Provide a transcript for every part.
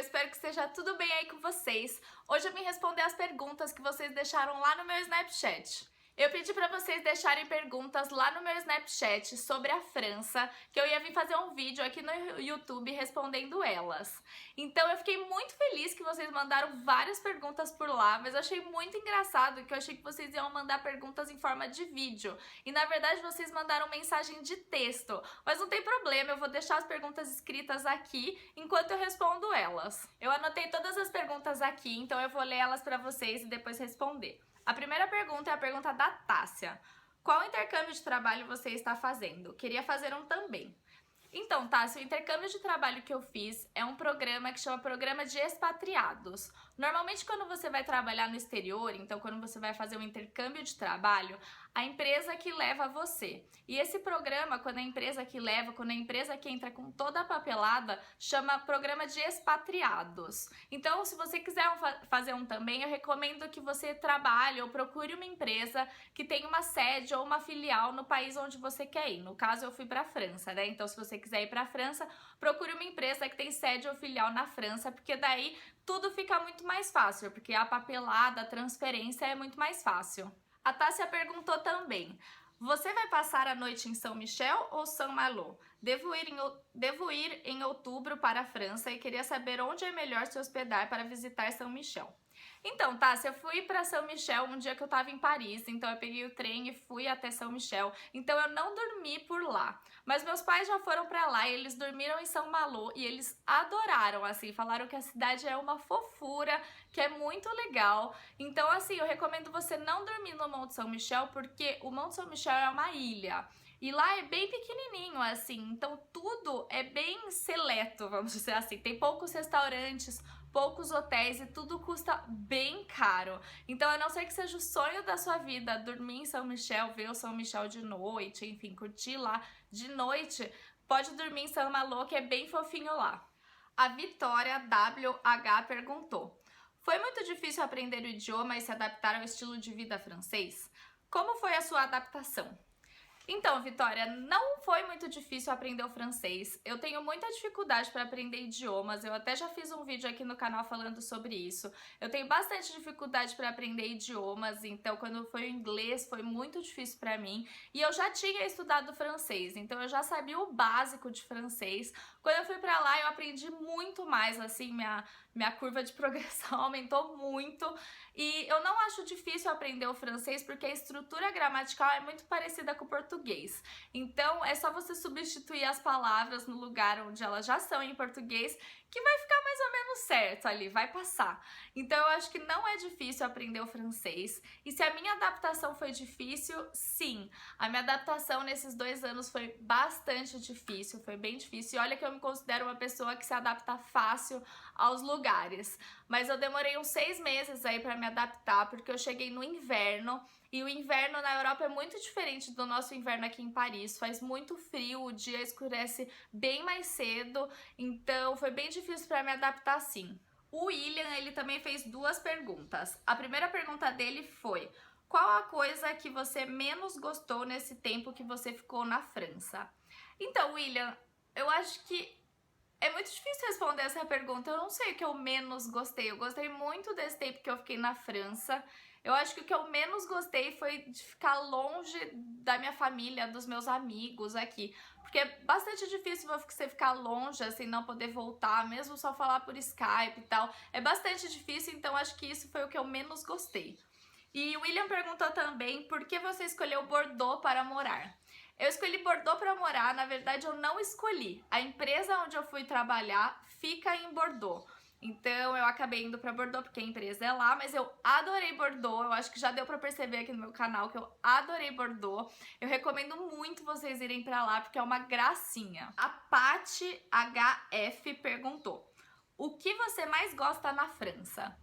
espero que esteja tudo bem aí com vocês. Hoje eu vim responder as perguntas que vocês deixaram lá no meu Snapchat. Eu pedi para vocês deixarem perguntas lá no meu Snapchat sobre a França, que eu ia vir fazer um vídeo aqui no YouTube respondendo elas. Então eu fiquei muito feliz que vocês mandaram várias perguntas por lá, mas eu achei muito engraçado que eu achei que vocês iam mandar perguntas em forma de vídeo. E na verdade vocês mandaram mensagem de texto, mas não tem problema, eu vou deixar as perguntas escritas aqui enquanto eu respondo elas. Eu anotei todas as perguntas aqui, então eu vou ler elas para vocês e depois responder. A primeira pergunta é a pergunta da Tássia. Qual intercâmbio de trabalho você está fazendo? Queria fazer um também. Então, Tássia, o intercâmbio de trabalho que eu fiz é um programa que chama Programa de Expatriados. Normalmente, quando você vai trabalhar no exterior, então quando você vai fazer um intercâmbio de trabalho, a empresa que leva você. E esse programa, quando a empresa que leva, quando a empresa que entra com toda a papelada, chama Programa de Expatriados. Então, se você quiser fazer um também, eu recomendo que você trabalhe ou procure uma empresa que tenha uma sede ou uma filial no país onde você quer ir. No caso, eu fui para a França, né? Então, se você quiser ir para a França, procure uma empresa que tem sede ou filial na França, porque daí tudo fica muito mais fácil, porque a papelada, a transferência é muito mais fácil. A Tássia perguntou também: você vai passar a noite em São Michel ou São Malo? Devo ir em outubro para a França e queria saber onde é melhor se hospedar para visitar São Michel. Então, Tássia, eu fui para São Michel um dia que eu tava em Paris, então eu peguei o trem e fui até São Michel, então eu não dormi por lá. Mas meus pais já foram para lá e eles dormiram em São Malo e eles adoraram, assim, falaram que a cidade é uma fofura, que é muito legal. Então, assim, eu recomendo você não dormir no Monte São Michel, porque o Monte São Michel é uma ilha. E lá é bem pequenininho, assim, então tudo é bem seleto, vamos dizer assim. Tem poucos restaurantes, poucos hotéis e tudo custa bem caro. Então, a não ser que seja o sonho da sua vida, dormir em São Michel, ver o São Michel de noite, enfim, curtir lá de noite, pode dormir em São Malo, que é bem fofinho lá. A Vitória WH perguntou: foi muito difícil aprender o idioma e se adaptar ao estilo de vida francês? Como foi a sua adaptação? Então, Vitória, não foi muito difícil aprender o francês. Eu tenho muita dificuldade para aprender idiomas. Eu até já fiz um vídeo aqui no canal falando sobre isso. Eu tenho bastante dificuldade para aprender idiomas, então quando foi o inglês foi muito difícil para mim. E eu já tinha estudado francês, então eu já sabia o básico de francês. Quando eu fui para lá, eu aprendi muito mais, assim, minha curva de progressão aumentou muito. E eu não acho difícil aprender o francês porque a estrutura gramatical é muito parecida com o português. Então é só você substituir as palavras no lugar onde elas já são em português, que vai ficar mais ou menos certo ali, vai passar. Então eu acho que não é difícil aprender o francês. E se a minha adaptação foi difícil, sim. A minha adaptação nesses 2 anos foi bastante difícil, foi bem difícil. E olha que eu me considero uma pessoa que se adapta fácil aos lugares. Mas eu demorei uns 6 meses aí para me adaptar, porque eu cheguei no inverno. E o inverno na Europa é muito diferente do nosso inverno aqui em Paris. Faz muito frio, o dia escurece bem mais cedo, então foi bem difícil para me adaptar sim. O William, ele também fez 2 perguntas. A primeira pergunta dele foi: qual a coisa que você menos gostou nesse tempo que você ficou na França? Então, William, eu acho que é muito difícil responder essa pergunta. Eu não sei o que eu menos gostei. Eu gostei muito desse tempo que eu fiquei na França. Eu acho que o que eu menos gostei foi de ficar longe da minha família, dos meus amigos aqui. Porque é bastante difícil você ficar longe, assim, não poder voltar, mesmo só falar por Skype e tal. É bastante difícil, então acho que isso foi o que eu menos gostei. E o William perguntou também por que você escolheu Bordeaux para morar. Eu escolhi Bordeaux para morar, na verdade eu não escolhi. A empresa onde eu fui trabalhar fica em Bordeaux. Então eu acabei indo para Bordeaux porque a empresa é lá, mas eu adorei Bordeaux. Eu acho que já deu para perceber aqui no meu canal que eu adorei Bordeaux. Eu recomendo muito vocês irem para lá porque é uma gracinha. A Paty HF perguntou: o que você mais gosta na França?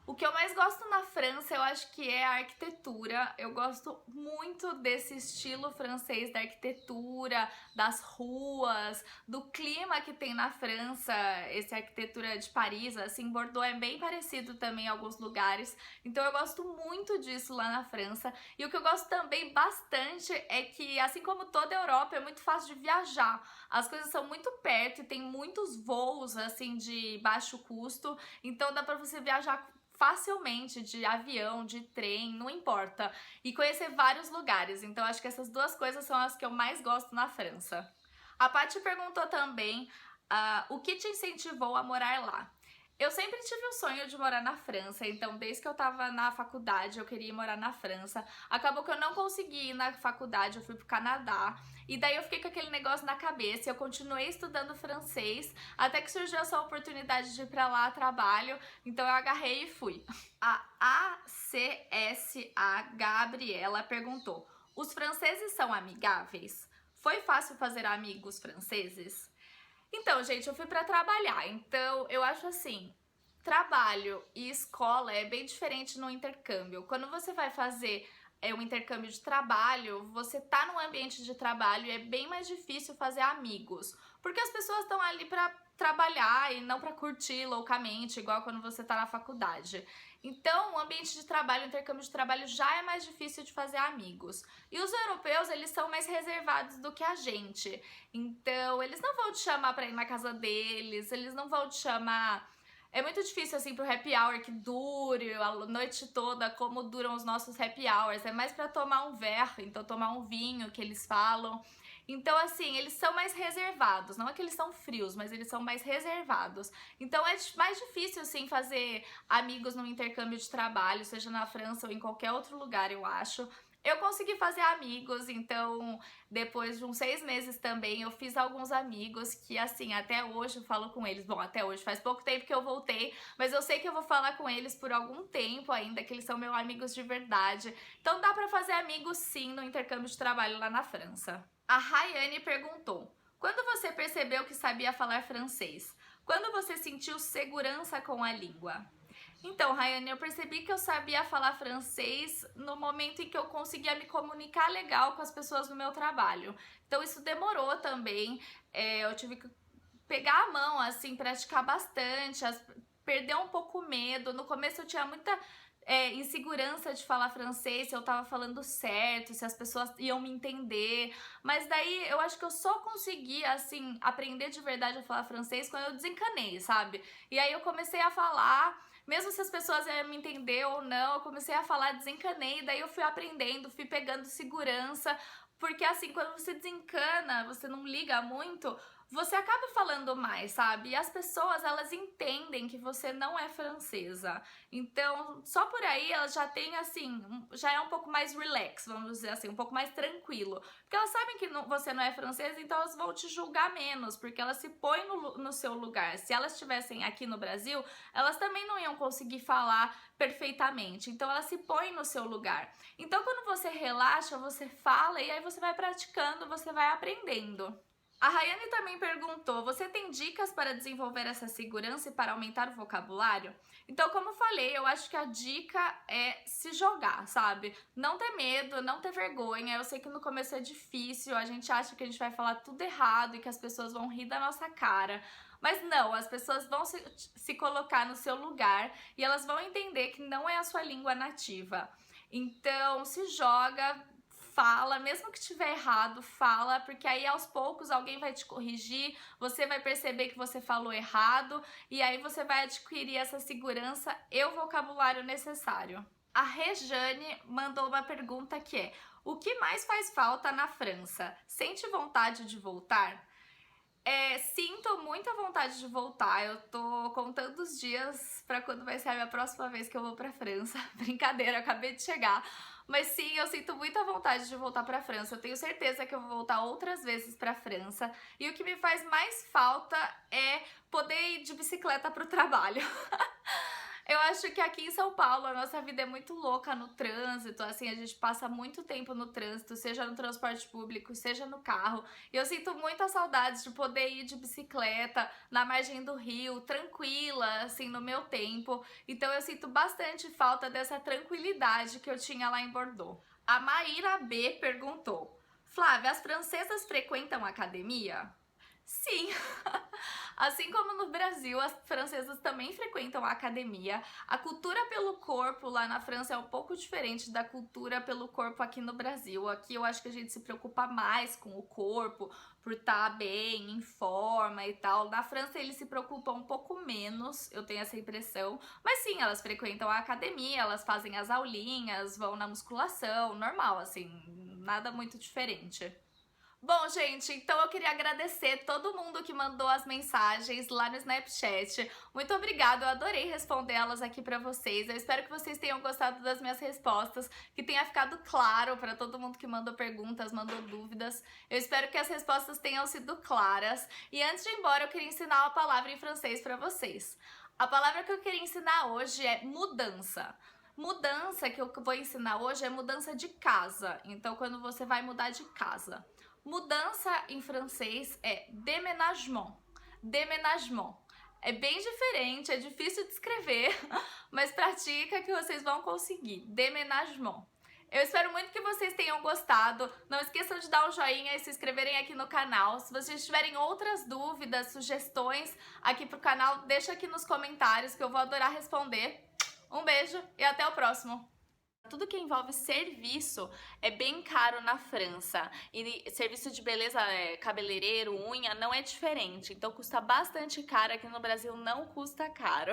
O que eu mais gosto na França, eu acho que é a arquitetura. Eu gosto muito desse estilo francês da arquitetura, das ruas, do clima que tem na França, essa arquitetura de Paris, assim, Bordeaux é bem parecido também em alguns lugares. Então eu gosto muito disso lá na França. E o que eu gosto também bastante é que, assim como toda a Europa, é muito fácil de viajar. As coisas são muito perto e tem muitos voos, assim, de baixo custo. Então dá pra você viajar facilmente de avião, de trem, não importa, e conhecer vários lugares. Então acho que essas duas coisas são as que eu mais gosto na França. A Paty perguntou também o que te incentivou a morar lá. Eu sempre tive o sonho de morar na França, então desde que eu tava na faculdade eu queria ir morar na França. Acabou que eu não consegui ir na faculdade, eu fui pro Canadá. E daí eu fiquei com aquele negócio na cabeça, eu continuei estudando francês, até que surgiu essa oportunidade de ir pra lá a trabalho, então eu agarrei e fui. A ACSA Gabriela perguntou: os franceses são amigáveis? Foi fácil fazer amigos franceses? Então, gente, eu fui pra trabalhar, então eu acho assim, trabalho e escola é bem diferente no intercâmbio. Quando você vai fazer um intercâmbio de trabalho, você tá num ambiente de trabalho e é bem mais difícil fazer amigos, porque as pessoas estão ali pra trabalhar e não pra curtir loucamente, igual quando você tá na faculdade. Então, o ambiente de trabalho, o intercâmbio de trabalho já é mais difícil de fazer amigos. E os europeus, eles são mais reservados do que a gente. Então, eles não vão te chamar pra ir na casa deles, eles não vão te chamar. É muito difícil, assim, pro happy hour que dure a noite toda, como duram os nossos happy hours. É mais pra tomar um verre, então tomar um vinho, que eles falam. Então, assim, eles são mais reservados. Não é que eles são frios, mas eles são mais reservados. Então, é mais difícil, assim, fazer amigos no intercâmbio de trabalho, seja na França ou em qualquer outro lugar, eu acho. Eu consegui fazer amigos, então depois de uns 6 meses também eu fiz alguns amigos que, assim, até hoje eu falo com eles. Bom, até hoje faz pouco tempo que eu voltei, mas eu sei que eu vou falar com eles por algum tempo ainda, que eles são meus amigos de verdade. Então dá pra fazer amigos sim no intercâmbio de trabalho lá na França. A Rayane perguntou: quando você percebeu que sabia falar francês? Quando você sentiu segurança com a língua? Então, Rayane, eu percebi que eu sabia falar francês no momento em que eu conseguia me comunicar legal com as pessoas no meu trabalho. Então, isso demorou também. Eu tive que pegar a mão, assim, praticar bastante, perder um pouco o medo. No começo eu tinha muita insegurança de falar francês, se eu tava falando certo, se as pessoas iam me entender. Mas daí eu acho que eu só consegui, assim, aprender de verdade a falar francês quando eu desencanei, sabe? E aí eu comecei a falar, mesmo se as pessoas iam me entender ou não, eu comecei a falar, desencanei, daí eu fui aprendendo, fui pegando segurança. Porque assim, quando você desencana, você não liga muito, você acaba falando mais, sabe? E as pessoas, elas entendem que você não é francesa. Então, só por aí elas já têm, assim, já é um pouco mais relax, vamos dizer assim, um pouco mais tranquilo. Porque elas sabem que você não é francesa, então elas vão te julgar menos, porque elas se põem no seu lugar. Se elas estivessem aqui no Brasil, elas também não iam conseguir falar perfeitamente. Então, elas se põem no seu lugar. Então, quando você relaxa, você fala e aí você vai praticando, você vai aprendendo. A Rayane também perguntou: você tem dicas para desenvolver essa segurança e para aumentar o vocabulário? Então, como eu falei, eu acho que a dica é se jogar, sabe? Não ter medo, não ter vergonha. Eu sei que no começo é difícil, a gente acha que a gente vai falar tudo errado e que as pessoas vão rir da nossa cara. Mas não, as pessoas vão se colocar no seu lugar e elas vão entender que não é a sua língua nativa. Então, se joga, fala, mesmo que estiver errado, fala, porque aí aos poucos alguém vai te corrigir, você vai perceber que você falou errado e aí você vai adquirir essa segurança e o vocabulário necessário. A Rejane mandou uma pergunta que é: o que mais faz falta na França? Sente vontade de voltar? Sinto muita vontade de voltar. Eu tô contando os dias pra quando vai ser a minha próxima vez que eu vou pra França. Brincadeira, eu acabei de chegar. Mas sim, eu sinto muita vontade de voltar pra França. Eu tenho certeza que eu vou voltar outras vezes pra França. E o que me faz mais falta é poder ir de bicicleta pro trabalho. Eu acho que aqui em São Paulo a nossa vida é muito louca no trânsito, assim, a gente passa muito tempo no trânsito, seja no transporte público, seja no carro. E eu sinto muita saudade de poder ir de bicicleta na margem do rio, tranquila, assim, no meu tempo. Então eu sinto bastante falta dessa tranquilidade que eu tinha lá em Bordeaux. A Maíra B perguntou: Flávia, as francesas frequentam academia? Sim, assim como no Brasil, as francesas também frequentam a academia. A cultura pelo corpo lá na França é um pouco diferente da cultura pelo corpo aqui no Brasil. Aqui eu acho que a gente se preocupa mais com o corpo, por estar bem, em forma e tal. Na França eles se preocupam um pouco menos, eu tenho essa impressão. Mas sim, elas frequentam a academia, elas fazem as aulinhas, vão na musculação, normal, assim, nada muito diferente. Bom, gente, então eu queria agradecer todo mundo que mandou as mensagens lá no Snapchat. Muito obrigada, eu adorei responder elas aqui pra vocês. Eu espero que vocês tenham gostado das minhas respostas, que tenha ficado claro pra todo mundo que mandou perguntas, mandou dúvidas. Eu espero que as respostas tenham sido claras. E antes de ir embora, eu queria ensinar uma palavra em francês pra vocês. A palavra que eu queria ensinar hoje é mudança. Mudança que eu vou ensinar hoje é mudança de casa. Então, quando você vai mudar de casa. Mudança em francês é déménagement. Déménagement. É bem diferente, é difícil de escrever, mas pratica que vocês vão conseguir. Déménagement. Eu espero muito que vocês tenham gostado. Não esqueçam de dar um joinha e se inscreverem aqui no canal. Se vocês tiverem outras dúvidas, sugestões aqui pro canal, deixa aqui nos comentários que eu vou adorar responder. Um beijo e até o próximo! Tudo que envolve serviço é bem caro na França. E serviço de beleza, cabeleireiro, unha, não é diferente. Então custa bastante caro. Aqui no Brasil não custa caro.